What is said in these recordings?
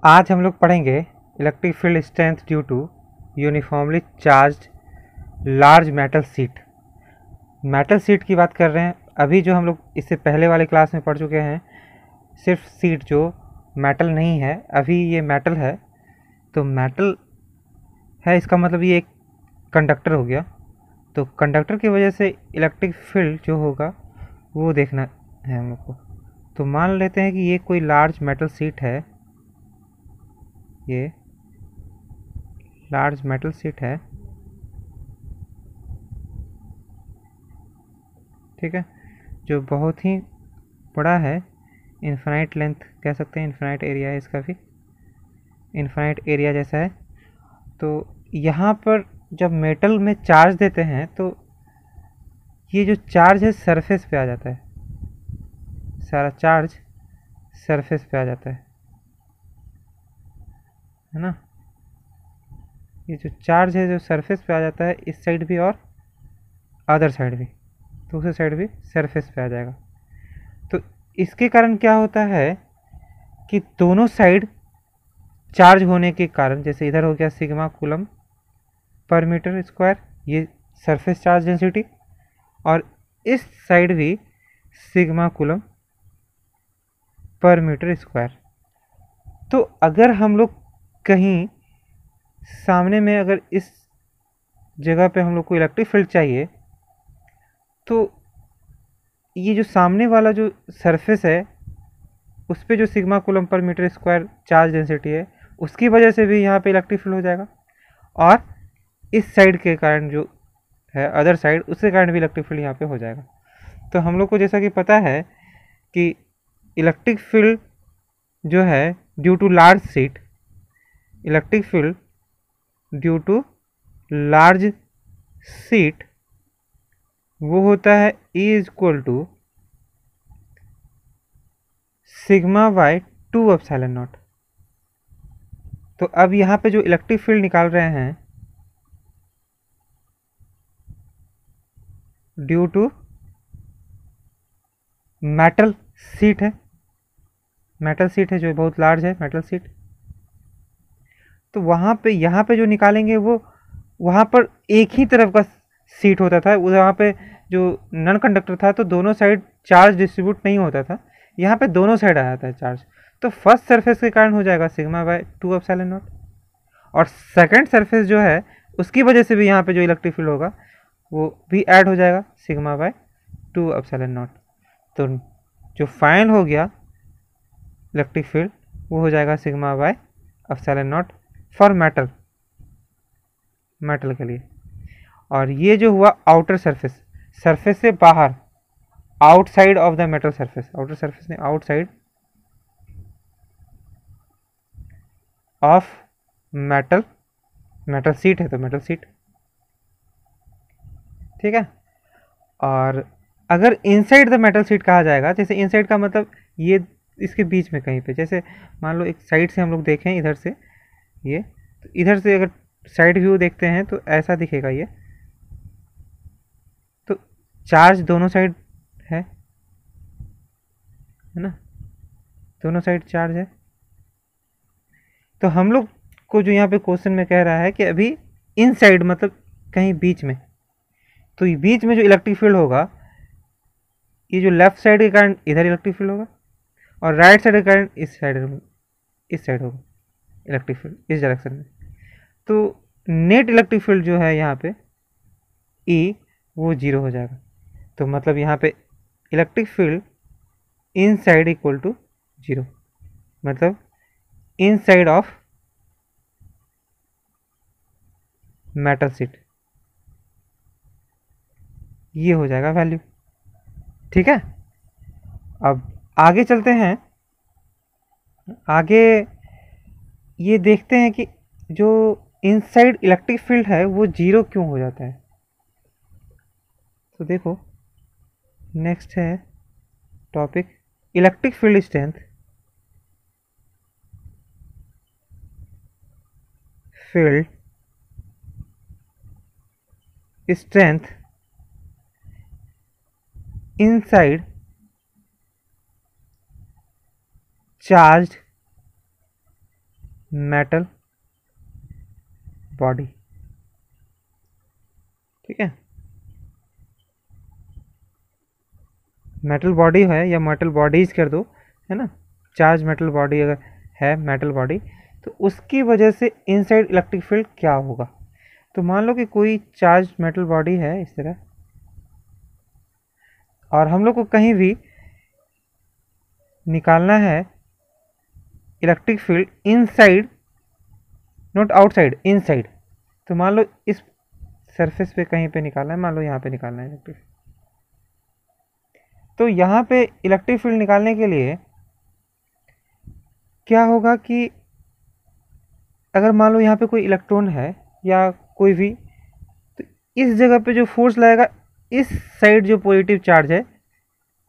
आज हम लोग पढ़ेंगे electric field strength due to uniformly charged large metal sheet. Metal sheet की बात कर रहे हैं। अभी जो हम लोग इससे पहले वाले क्लास में पढ़ चुके हैं सिर्फ सीट जो मेटल नहीं है, अभी ये मेटल है। तो मेटल है इसका मतलब ये एक कंडक्टर हो गया। तो कंडक्टर की वजह से इलेक्ट्रिक फील्ड जो होगा वो देखना है हम लोग को। तो मान लेते हैं कि ये कोई लार्ज मेटल सीट है, ये लार्ज मेटल सीट है, ठीक है, जो बहुत ही बड़ा है। इन्फिनाइट लेंथ कह सकते हैं, इन्फिनाइट एरिया है इसका भी, इन्फिनाइट एरिया जैसा है। तो यहाँ पर जब मेटल में चार्ज देते हैं तो ये जो चार्ज है सरफेस पे आ जाता है, सारा चार्ज सरफेस पे आ जाता है ना। ये जो चार्ज है जो सरफेस पे आ जाता है, इस साइड भी और अदर साइड भी, दूसरे साइड भी सरफेस पे आ जाएगा। तो इसके कारण क्या होता है कि दोनों साइड चार्ज होने के कारण, जैसे इधर हो गया sigma coulomb per metre square, ये सरफेस चार्ज डेंसिटी, और इस साइड भी sigma coulomb per metre square. तो अगर हम लोग कहीं सामने में, अगर इस जगह पे हम लोग को इलेक्ट्रिक फील्ड चाहिए, तो ये जो सामने वाला जो सरफेस है उस पर जो sigma coulomb per metre square charge density है, उसकी वजह से भी यहाँ पे इलेक्ट्रिक फील्ड हो जाएगा। और इस साइड के कारण जो है अदर साइड, उसके कारण भी इलेक्ट्रिक फील्ड यहाँ पे हो जाएगा। तो हम लोग को जैसा कि पता है कि इलेक्ट्रिक फील्ड जो है due to large sheet, electric field due to large sheet वो होता है E is equal to sigma by 2 epsilon naught. तो अब यहाँ पे जो इलेक्ट्रिक फील्ड निकाल रहे हैं ड्यू टू मेटल सीट है, मेटल सीट है जो बहुत लार्ज है, मेटल सीट। तो वहाँ पे यहाँ पे जो निकालेंगे वो वहाँ पर एक ही तरफ का सीट होता था, वहाँ पे जो नॉन कंडक्टर था तो दोनों साइड चार्ज डिस्ट्रीब्यूट नहीं होता था, यहाँ पे दोनों साइड आ जाता है चार्ज। तो फर्स्ट सरफेस के कारण हो जाएगा सिग्मा बाय 2 एप्सिलॉन नॉट, और सेकंड सरफेस जो है उसकी वजह से भी यहाँ पे जो इलेक्ट्रिक फील्ड होगा वो भी ऐड हो जाएगा सिग्मा बाय 2 एप्सिलॉन नॉट। तो जो फाइनल हो गया इलेक्ट्रिक फील्ड वो हो जाएगा sigma by epsilon not for metal, metal के लिए। और ये जो हुआ आउटर सरफेस, सरफेस से बाहर, outside of the metal surface, outer surface ने outside of metal, metal sheet है तो मेटल सीट, ठीक है। और अगर इनसाइड द मेटल सीट कहा जाएगा, जैसे इनसाइड का मतलब ये इसके बीच में कहीं पे, जैसे मान लो एक साइड से हम लोग देखें इधर से, ये तो इधर से अगर साइड व्यू देखते हैं तो ऐसा दिखेगा ये। तो चार्ज दोनों साइड है ना, दोनों साइड चार्ज है। तो हम लोग को जो यहाँ पे क्वेश्चन में कह रहा है कि अभी इनसाइड मतलब कहीं बीच में, तो ये बीच में जो इलेक्ट्रिक फील्ड होगा, ये जो लेफ्ट साइड के कारण इधर इलेक्ट्रिक फील्ड होगा, और राइट साइड के कारण इस साइड होगा इलेक्ट्रिक फील्ड इस डायरेक्शन में। तो नेट इलेक्ट्रिक फील्ड जो है यहाँ पे E वो 0 हो जाएगा। तो मतलब यहाँ पे electric field inside equal to 0, मतलब inside of metal sheet, ये हो जाएगा वैल्यू, ठीक है। अब आगे चलते हैं, आगे ये देखते हैं कि जो इनसाइड इलेक्ट्रिक फील्ड है वो 0 क्यों हो जाता है। तो देखो नेक्स्ट है topic electric field strength, field strength inside charged metal body. ठीक है, मेटल बॉडी है या मेटल बॉडीज कर दो, है ना, चार्ज मेटल बॉडी अगर है मेटल बॉडी, तो उसकी वजह से इनसाइड इलेक्ट्रिक फील्ड क्या होगा। तो मान लो कि कोई चार्ज मेटल बॉडी है इस तरह, और हम लोग को कहीं भी निकालना है electric field inside, not outside, inside. तो मान लो इस सरफेस पे कहीं पे निकालना है, मान लो यहाँ पे निकालना है इलेक्ट्रिक। तो यहाँ पे इलेक्ट्रिक फील्ड निकालने के लिए क्या होगा कि अगर मान लो यहाँ पे कोई इलेक्ट्रॉन है या कोई भी, तो इस जगह पे जो फोर्स लगेगा, इस साइड जो पॉजिटिव चार्ज है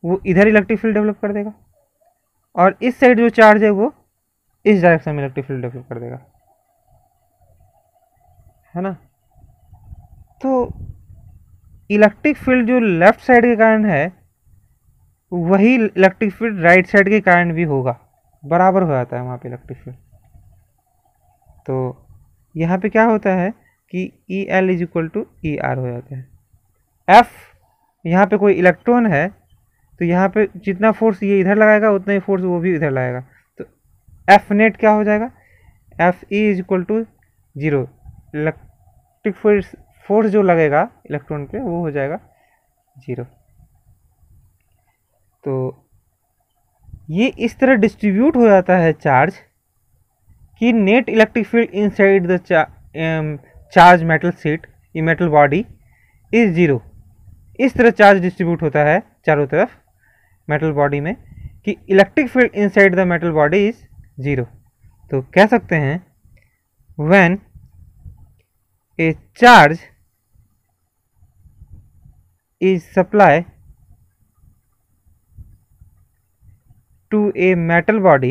वो इधर इलेक्ट्रिक फील्ड डेवलप कर देगा, और इस साइड जो चार्ज है वो इस डायरेक्शन में इलेक्ट्रिक फील्ड डेवलप कर देगा, है ना। तो इलेक्ट्रिक फील्ड जो लेफ्ट साइड के कारण है, वही इलेक्ट्रिक फील्ड राइट साइड के कारण भी होगा, बराबर हो जाता है वहाँ पे इलेक्ट्रिक फील्ड। तो यहाँ पे क्या होता है कि E L is equal to E R हो जाता है। एफ, यहाँ पे कोई इलेक्ट्रॉन है तो यहाँ पे जितना फोर्स ये इधर लगाएगा उतना ही फोर्स वो भी इधर लगाएगा, तो एफ नेट क्या हो जाएगा, F E is equal to zero. Electric force जो लगेगा इलेक्ट्रॉन पे वो हो जाएगा जीरो। तो ये इस तरह डिस्ट्रीब्यूट हो जाता है चार्ज कि net electric field inside the charge metal sheet, ये मेटल बॉडी इज जीरो। इस तरह चार्ज डिस्ट्रीब्यूट होता है चारों तरफ मेटल बॉडी में कि electric field inside the metal body is zero. तो कह सकते हैं when A charge is supply to a metal body,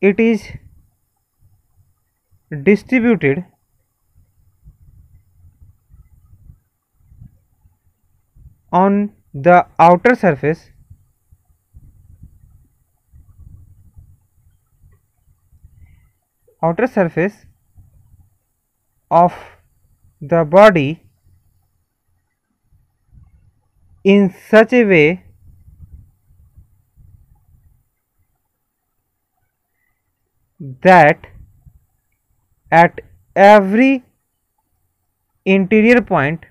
it is distributed on the outer surface of the body in such a way that at every interior point,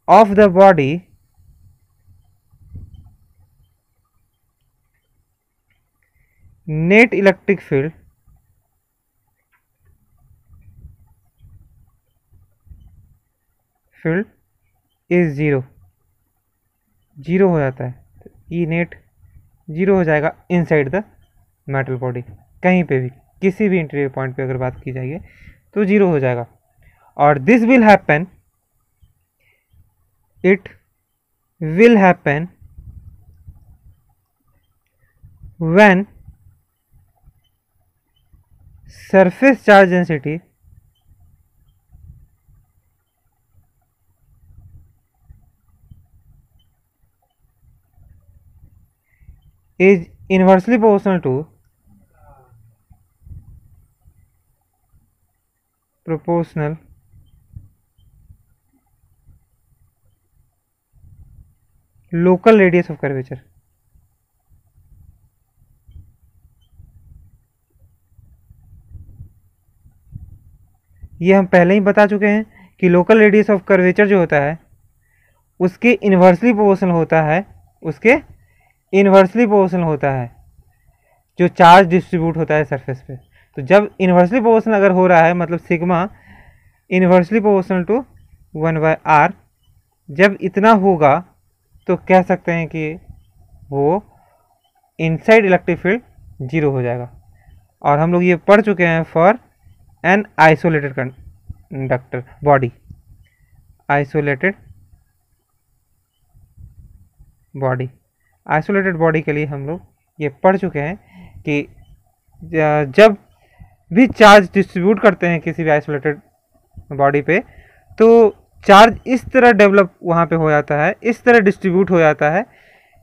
of the body net electric field is zero. Zero हो जाता है, तो E net zero हो जाएगा inside the metal body, कहीं पे भी किसी भी इंटीरियर पॉइंट पे अगर बात की जाएगी तो जीरो हो जाएगा। और this will happen, it will happen when surface charge density is inversely proportional to local radius of curvature। ये हम पहले ही बता चुके हैं कि लोकल रेडियस ऑफ कर्वेचर जो होता है उसके इन्वर्सली प्रोपोर्शनल होता है जो चार्ज डिस्ट्रीब्यूट होता है सरफेस पे। तो जब इन्वर्सली प्रोपोर्शनल अगर हो रहा है, मतलब sigma inversely proportional to 1/r, जब इतना होगा तो कह सकते हैं कि वो इनसाइड इलेक्ट्रिक फील्ड जीरो हो जाएगा। और हम लोग ये पढ़ चुके हैं for an isolated conductor body, isolated body के लिए हम लोग ये पढ़ चुके हैं कि जब भी चार्ज डिस्ट्रीब्यूट करते हैं किसी भी आइसोलेटेड बॉडी पे, तो चार्ज इस तरह डेवलप वहाँ पे हो जाता है, इस तरह डिस्ट्रीब्यूट हो जाता है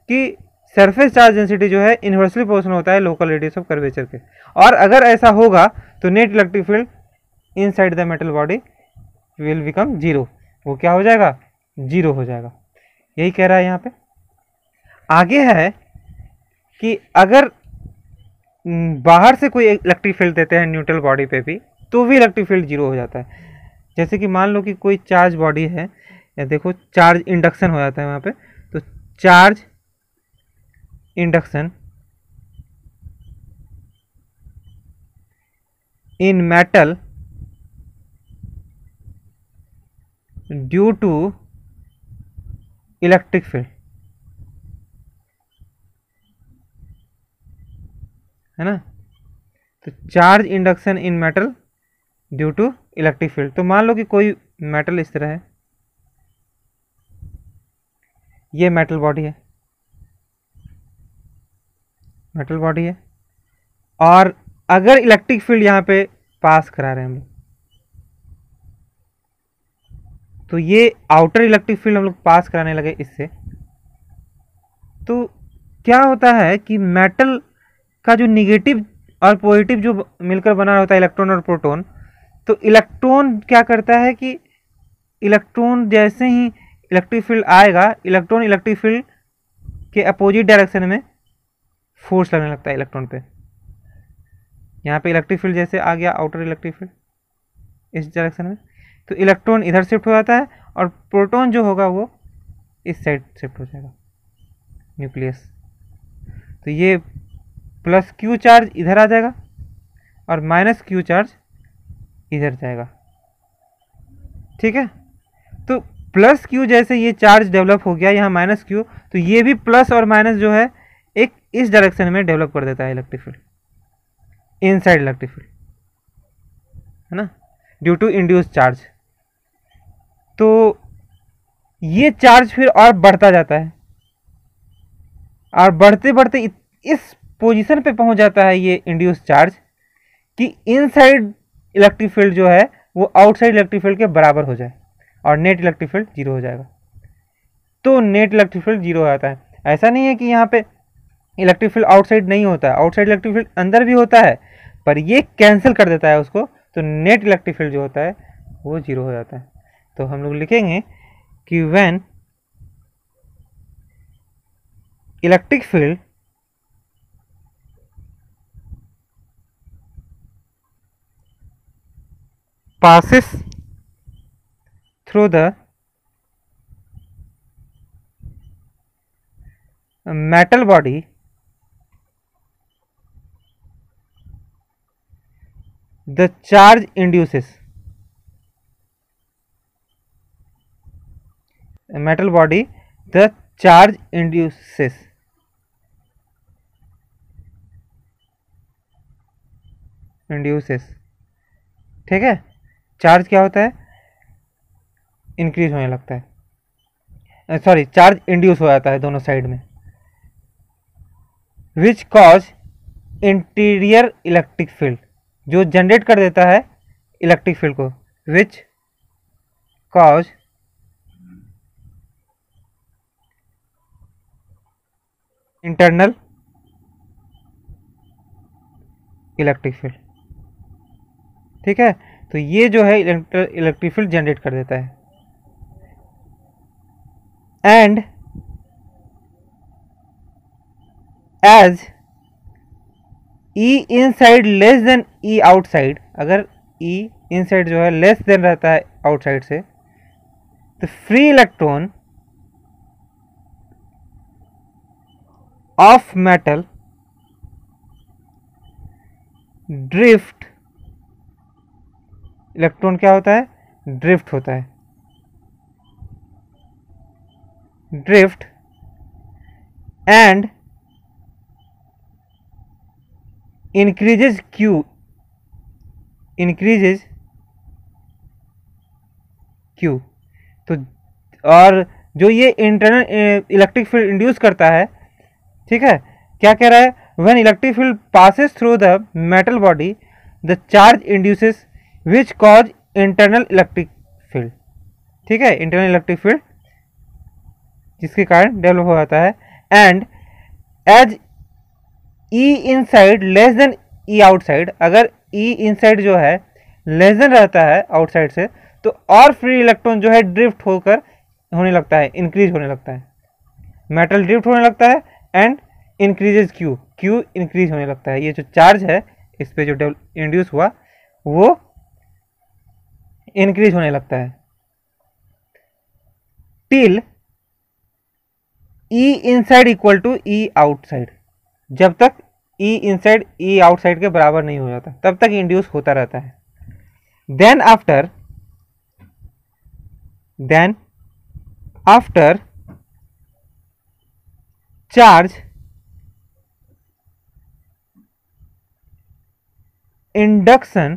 कि सरफेस चार्ज डेंसिटी जो है इन्वर्सली प्रोपोर्शनल होता है लोकल रेडियस ऑफ कर्वेचर के। और अगर ऐसा होगा तो net electric field inside the metal body will become zero. वो क्या हो जाएगा? जीरो हो जाएगा। यही कह रहा है यहाँ पे। आगे है कि अगर बाहर से कोई इलेक्ट्रिक फील्ड देते हैं न्यूट्रल बॉडी पे भी, तो भी इलेक्ट्रिक फील्ड जीरो हो जाता है। जैसे कि मान लो कि कोई चार्ज बॉडी है, या देखो चार्ज इंडक्शन हो जाता है वहाँ पे, तो charge induction in metal due to electric field, है ना। तो charge induction in metal due to electric field. तो मान लो कि कोई मेटल इस तरह है, ये मेटल बॉडी है, मेटल बॉडी है, और अगर इलेक्ट्रिक फील्ड यहाँ पे पास करा रहे हैं हम लोग, तो ये आउटर इलेक्ट्रिक फील्ड हम लोग पास कराने लगे इससे, तो क्या होता है कि मेटल का जो निगेटिव और पॉजिटिव जो मिलकर बना होता है इलेक्ट्रॉन और प्रोटॉन, तो इलेक्ट्रॉन क्या करता है कि इलेक्ट्रॉन जैसे ही इलेक्ट्रिक फील्ड आएगा, इलेक्ट्रॉन इलेक्ट्रिक फील्ड के अपोजिट डायरेक्शन में फोर्स लगने लगता है इलेक्ट्रॉन पे। यहाँ पे इलेक्ट्रिक फील्ड जैसे आ गया, आउटर इलेक्ट्रिक फील्ड इस डायरेक्शन में, तो इलेक्ट्रॉन इधर शिफ्ट हो जाता है और प्रोटॉन जो होगा वो इस साइड शिफ्ट हो जाएगा, न्यूक्लियस। तो ये प्लस क्यू चार्ज इधर आ जाएगा और माइनस क्यू चार्ज इधर जाएगा, ठीक है। तो प्लस क्यू जैसे ये चार्ज डेवलप हो गया, यहाँ माइनस क्यू, तो ये भी प्लस और माइनस जो है एक इस डायरेक्शन में डेवलप कर देता है electric field, inside electric field, है ना, ड्यू टू इंड्यूस चार्ज। तो ये चार्ज फिर और बढ़ता जाता है, और बढ़ते बढ़ते इस पोजीशन पे पहुंच जाता है ये इंड्यूस चार्ज कि इनसाइड इलेक्ट्रिक फील्ड जो है वो आउटसाइड इलेक्ट्रिक फील्ड के बराबर हो जाए और नेट इलेक्ट्रिक फील्ड जीरो हो जाएगा। तो नेट इलेक्ट्रिक फील्ड जीरो हो जाता है। ऐसा नहीं है कि यहाँ पे इलेक्ट्रिक फील्ड आउटसाइड नहीं होता है, आउटसाइड इलेक्ट्रिक फील्ड अंदर भी होता है, पर ये कैंसिल कर देता है उसको, तो नेट इलेक्ट्रिक फील्ड जो होता है वो जीरो हो जाता है। तो हम लोग लिखेंगे कि when electric field passes through the metal body, the charge induces, metal body, the charge induces, ठीक है। चार्ज क्या होता है? इंक्रीज होने लगता है, सॉरी, चार्ज इंड्यूस हो जाता है दोनों साइड में, which cause interior electric field, जो जनरेट कर देता है इलेक्ट्रिक फील्ड को, which cause internal electric field, ठीक है। तो ये जो है इलेक्ट्रिक फील्ड जनरेट कर देता है, and as E inside less than E outside, अगर ई इनसाइड जो है लेस देन रहता है आउटसाइड से, तो free electron of metal drift, electron क्या होता है? ड्रिफ्ट होता है, drift, and increases Q, increases Q. तो और जो ये इंटरनल इलेक्ट्रिक फील्ड इंड्यूस करता है, ठीक है, क्या कह रहा है? when electric field passes through the metal body the charge induces which cause internal electric field. ठीक है, इंटरनल इलेक्ट्रिक फील्ड जिसके कारण डेवलप हो जाता है. And as E inside less than E outside, अगर ई इनसाइड जो है लेस देन रहता है आउटसाइड से, तो और फ्री इलेक्ट्रॉन जो है ड्रिफ्ट होकर होने लगता है, इंक्रीज होने लगता है. मेटल ड्रिफ्ट होने लगता है and increases Q, Q increase होने लगता है. ये जो चार्ज है इस पे जो इंड्यूस हुआ वो इंक्रीज होने लगता है till E inside equal to E outside. जब तक ई इनसाइड ई आउटसाइड के बराबर नहीं हो जाता तब तक इंड्यूस होता रहता है. Then after charge induction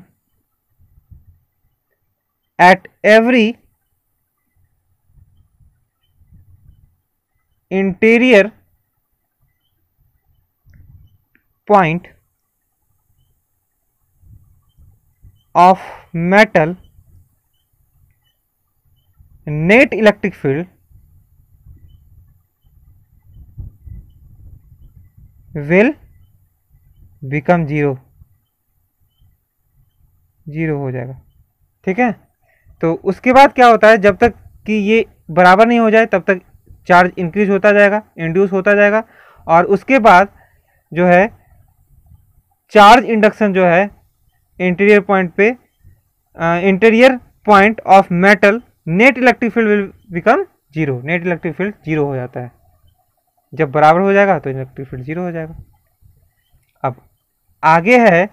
at every interior point of metal, net electric field will become zero हो जाएगा. ठीक है, तो उसके बाद क्या होता है, जब तक कि ये बराबर नहीं हो जाए तब तक चार्ज इंक्रीज होता जाएगा, इंड्यूस होता जाएगा. और उसके बाद जो है चार्ज इंडक्शन जो है इंटीरियर पॉइंट पे, interior point of metal, net electric field will become zero. Net electric field zero हो जाता है. जब बराबर हो जाएगा तो इलेक्ट्रिक फील्ड जीरो हो जाएगा. अब आगे है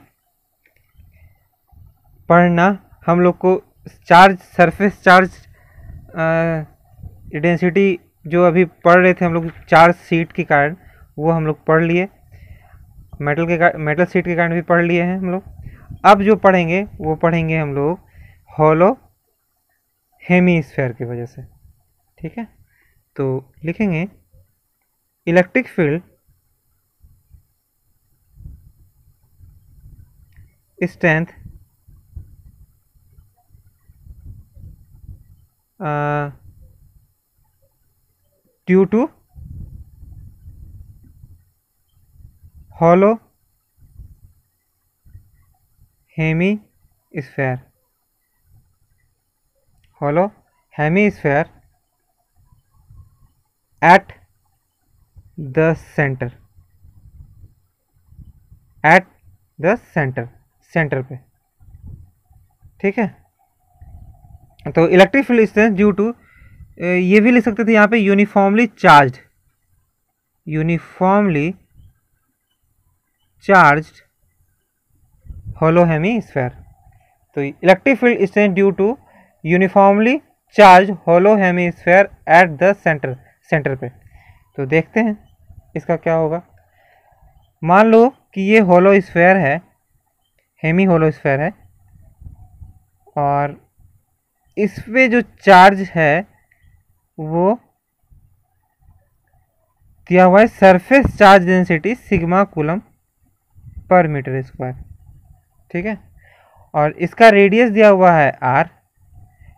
पढ़ना हम लोग को चार्ज, सरफेस चार्ज डेंसिटी जो अभी पढ़ रहे थे हम लोग चार्ज सीट के कारण, वो हम लोग पढ़ लिए. मेटल सीट के कारण भी पढ़ लिए हैं हम लोग. अब जो पढ़ेंगे वो पढ़ेंगे हम लोग हॉलो हेमीस्फेयर की वजह से. ठीक है, तो लिखेंगे electric field strength due to hollow hemisphere, hollow hemisphere at the center, at the center पे. ठीक है, तो electric field strength due to, ये भी लिख सकते थे यहाँ पे यूनिफॉर्मली चार्ज्ड hollow hemisphere. तो electric field strength due to uniformly charge hollow hemisphere at the centre पे. तो देखते हैं इसका क्या होगा. मान लो कि ये होलो स्फेयर है, हेमी होलो स्फेयर है, और इस पे जो चार्ज है वो दिया हुआ है surface charge density sigma coulomb per metre square. ठीक है, और इसका रेडियस दिया हुआ है r.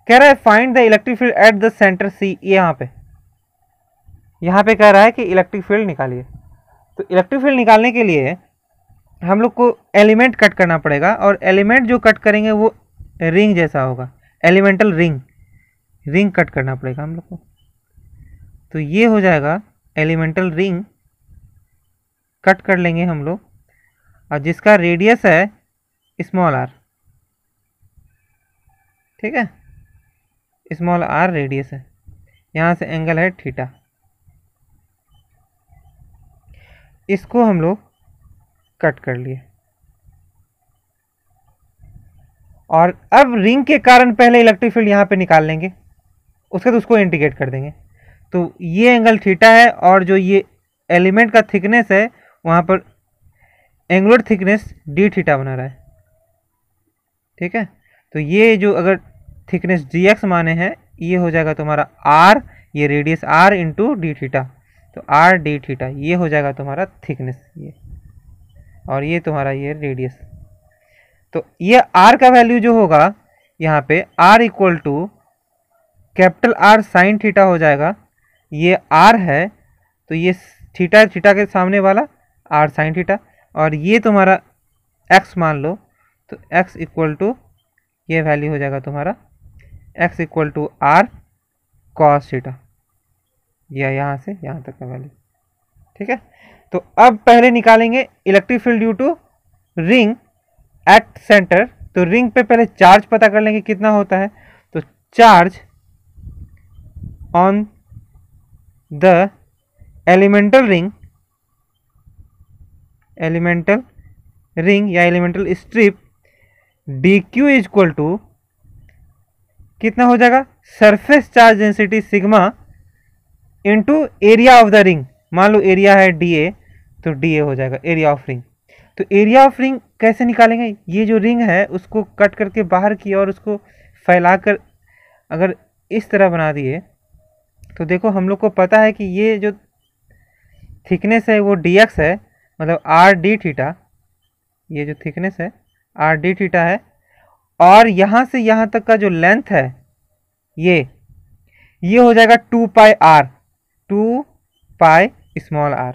कह रहा है find the electric field eight the centre C. यहाँ पे कह रहा है कि इलेक्ट्रिक फील्ड निकालिए. तो इलेक्ट्रिक फील्ड निकालने के लिए हम लोग को एलिमेंट कट करना पड़ेगा, और एलिमेंट जो कट करेंगे वो रिंग जैसा होगा, एलिमेंटल रिंग कट करना पड़ेगा हम लोग को. तो ये हो जाएगा एलिमेंटल रिंग, कट कर लेंगे हम लोग, और जिसका रेडियस है स्मॉल r. ठीक है, स्मॉल r रेडियस है. यहाँ से एंगल है थीटा. इसको हम लोग कट कर लिए, और अब रिंग के कारण पहले इलेक्ट्रिक फील्ड यहाँ पे निकाल लेंगे, उसके बाद उसको इंटीग्रेट कर देंगे. तो ये एंगल थीटा है, और जो ये एलिमेंट का थिकनेस है वहाँ पर एंगुलर थिकनेस डी थीटा बना रहा है. ठीक है, तो ये जो अगर थिकनेस डी एक्स माने हैं, ये हो जाएगा तुम्हारा r, ये radius r into D theta. तो r डी थीटा ये हो जाएगा तुम्हारा थिकनेस. ये और ये तुम्हारा ये रेडियस। तो ये आर का वैल्यू जो होगा यहाँ पे R equal to capital R sine theta हो जाएगा। ये आर है तो ये थीटा थीटा के सामने वाला आर साइन थीटा, और ये तुम्हारा एक्स मान लो तो एक्स इक्वल टू ये वैल्यू हो जाएगा तुम्हारा X equal to R cos theta, या यहाँ से यहाँ तक का वैल्यू। ठीक है, तो अब पहले निकालेंगे electric field due to ring at centre. तो रिंग पे पहले चार्ज पता कर लेंगे कितना होता है। तो charge on the elemental ring या elemental strip D Q is equal to कितना हो जाएगा, surface charge density sigma into area of the ring. मान लो एरिया है डी ए, तो डी ए हो जाएगा एरिया ऑफ रिंग। तो एरिया ऑफ रिंग कैसे निकालेंगे, ये जो रिंग है उसको कट करके बाहर की और उसको फैलाकर अगर इस तरह बना दिए तो देखो हम लोग को पता है कि ये जो थिकनेस है वो डी एक्स है, मतलब आर डी थीटा। ये जो थिकनेस है आर डी थीटा है, और यहाँ से यहाँ तक का जो लेंथ है ये हो जाएगा 2 pi are, 2 pi small are.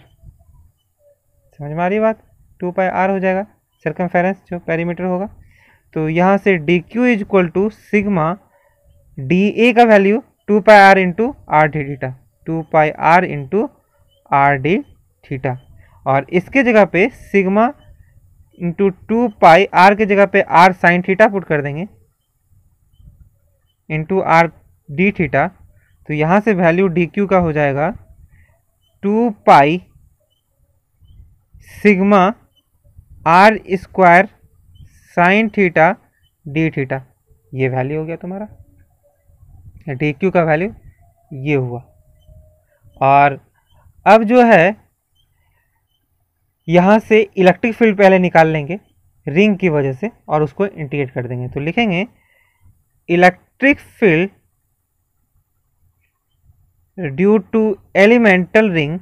समझ में आ रही बात, 2 पाई आर हो जाएगा सर्कमफेरेंस जो पेरीमीटर होगा। तो यहाँ से D Q is equal to sigma D A का value 2 pi R into R D theta, 2 pi R into R D theta, और इसके जगह पे सिग्मा इंटू 2 पाई आर के जगह पे आर साइन थीटा पुट कर देंगे इंटू आर डी थीटा। तो यहाँ से वैल्यू डी क्यू का हो जाएगा 2 pi sigma R square sine theta D theta. ये वैल्यू हो गया तुम्हारा डी क्यू का वैल्यू ये हुआ। और अब जो है यहाँ से इलेक्ट्रिक फील्ड पहले निकाल लेंगे रिंग की वजह से और उसको इंटीग्रेट कर देंगे। तो लिखेंगे electric field due to elemental ring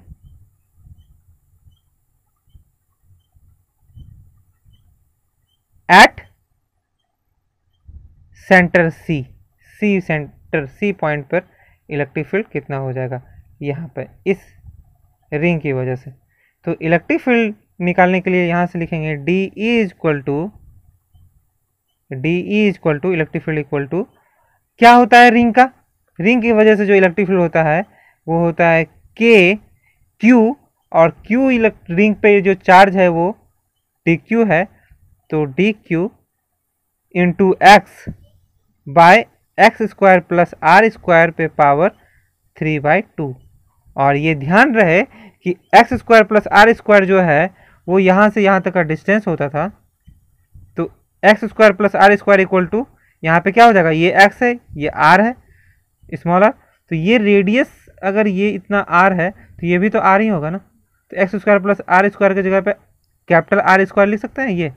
at centre C centre C point पर इलेक्ट्रिक फील्ड कितना हो जाएगा यहाँ पर इस रिंग की वजह से। तो इलेक्ट्रिक फील्ड निकालने के लिए यहाँ से लिखेंगे D E is equal to electric field equal to क्या होता है रिंग का, रिंग की वजह से जो इलेक्ट्रिक फील्ड होता है वो होता है के क्यू, और क्यू रिंग पे जो चार्ज है वो डी क्यू है, तो D Q into X by X square plus R square पे पावर 3/2। और ये ध्यान रहे कि X square plus R square जो है वो यहाँ से यहाँ तक का डिस्टेंस होता था। तो X square plus R square equal to यहाँ पे क्या हो जाएगा, ये एक्स है ये आर है स्मॉल आर, तो ये रेडियस अगर ये इतना आर है तो ये भी तो आर ही होगा ना। तो X square plus R square की जगह पे कैपिटल आर स्क्वायर लिख सकते हैं। ये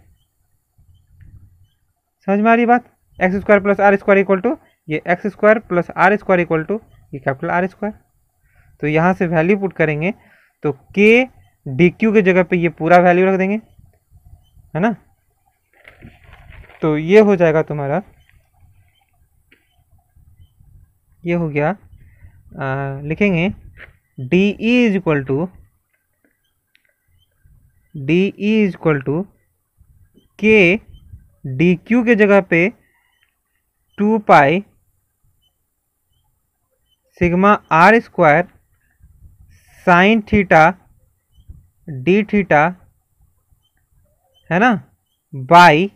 समझ में आ रही बात, X square plus R square equal to ये X square plus R square equal to ये कैपिटल आर स्क्वायर। तो यहाँ से वैल्यू पुट करेंगे तो के डी क्यू के जगह पे ये पूरा वैल्यू रख देंगे, है ना। तो ये हो जाएगा तुम्हारा, ये हो गया लिखेंगे D E is equal to K D Q के जगह पे 2 pi sigma R square sine theta D theta, है ना, बाई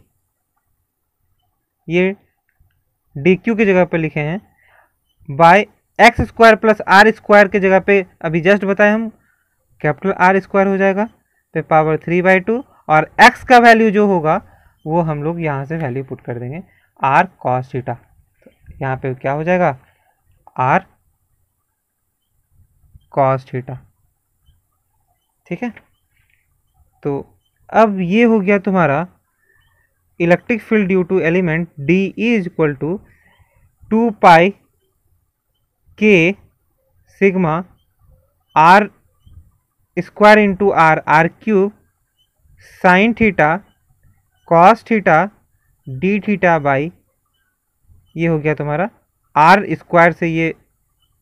ये डी क्यू की जगह पे लिखे हैं by X square plus R square के जगह पे अभी जस्ट बताए हम कैपिटल आर स्क्वायर हो जाएगा पे पावर 3/2, और एक्स का वैल्यू जो होगा वो हम लोग यहाँ से वैल्यू पुट कर देंगे आर कॉस थीटा। यहाँ पे क्या हो जाएगा आर कॉस थीटा। ठीक है, तो अब ये हो गया तुम्हारा electric field due to element D is equal to 2 pi K sigma R square into R cube sine theta cos theta D theta by, ये हो गया तुम्हारा आर स्क्वायर से ये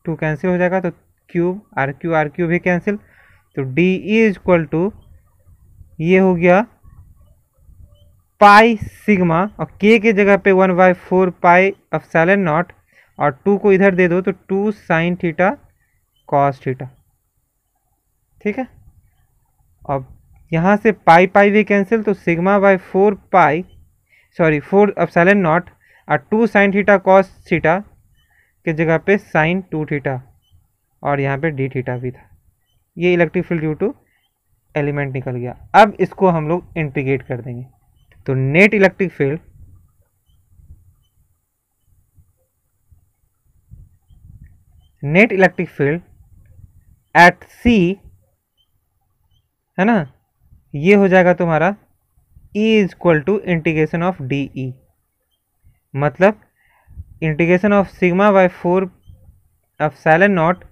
2 कैंसिल हो जाएगा, तो क्यूब आर क्यूब भी कैंसिल, तो डी इज इक्वल टू ये हो गया पाई सिग्मा, और के जगह पे 1/4 पाई एप्सिलॉन नॉट, और 2 को इधर दे दो तो 2 साइन थीटा कॉस थीटा। ठीक है, अब यहाँ से पाई पाई भी कैंसिल, तो sigma by 4 pi, sorry 4 epsilon not, और 2 साइन थीटा कॉस थीटा के जगह पे साइन 2 थीटा, और यहाँ पे डी थीटा भी था। ये electric field due to element निकल गया। अब इसको हम लोग इंटीग्रेट कर देंगे, तो net electric field at C है ना, ये हो जाएगा तुम्हारा E is equal to integration of D E, मतलब integration of sigma by 4 epsilon not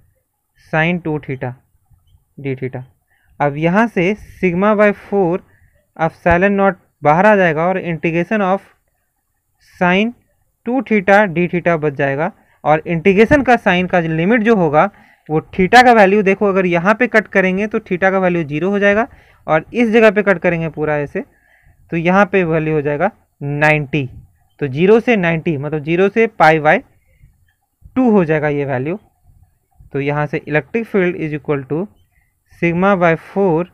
sine 2 theta D theta. अब यहाँ से सिग्मा बाई 4 एप्सिलॉन नॉट बाहर आ जाएगा, और integration of sine 2 theta D theta बच जाएगा, और इंटीग्रेशन का साइन का लिमिट जो होगा वो थीटा का वैल्यू, देखो अगर यहाँ पे कट करेंगे तो थीटा का वैल्यू 0 हो जाएगा, और इस जगह पे कट करेंगे पूरा ऐसे तो यहाँ पे वैल्यू हो जाएगा 90, तो 0 से 90 मतलब 0 से पाई बाई 2 हो जाएगा ये वैल्यू। तो यहाँ से electric field is equal to sigma by 4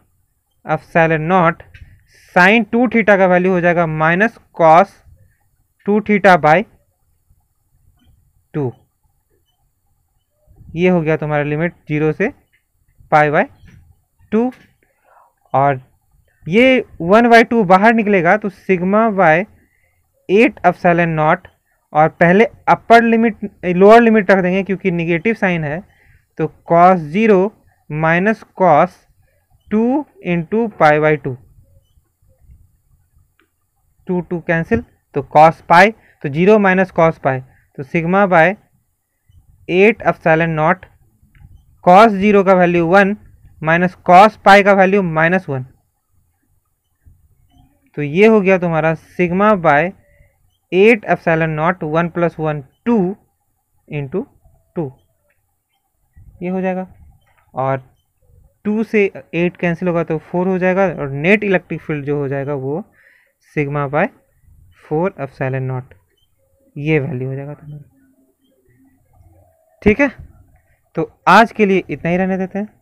epsilon not sine 2 theta का वैल्यू हो जाएगा माइनस कॉस 2 थीटा बाई 2। ये हो गया तुम्हारा लिमिट 0 से पाई बाई 2, और ये 1/2 बाहर निकलेगा, तो सिग्मा बाय 8 एप्सिलॉन नॉट, और पहले अपर लिमिट लोअर लिमिट रख देंगे क्योंकि निगेटिव साइन है, तो cos 0 minus cos 2 into pi by 2, 2 cancel, तो कॉस पाई, तो 0 माइनस कॉस पाई, तो sigma bye 8 epsilon not cos 0 का वैल्यू 1 माइनस कॉस पाई का वैल्यू -1, तो ये हो गया तुम्हारा sigma bye 8 epsilon not 1 + 1 2 into 2, ये हो जाएगा, और 2 से 8 कैंसिल होगा तो 4 हो जाएगा, और नेट इलेक्ट्रिक फील्ड जो हो जाएगा वो सिग्मा बाय 4 एप्सिलॉन नॉट, ये वैल्यू हो जाएगा तुम्हारा। ठीक है, तो आज के लिए इतना ही रहने देते हैं।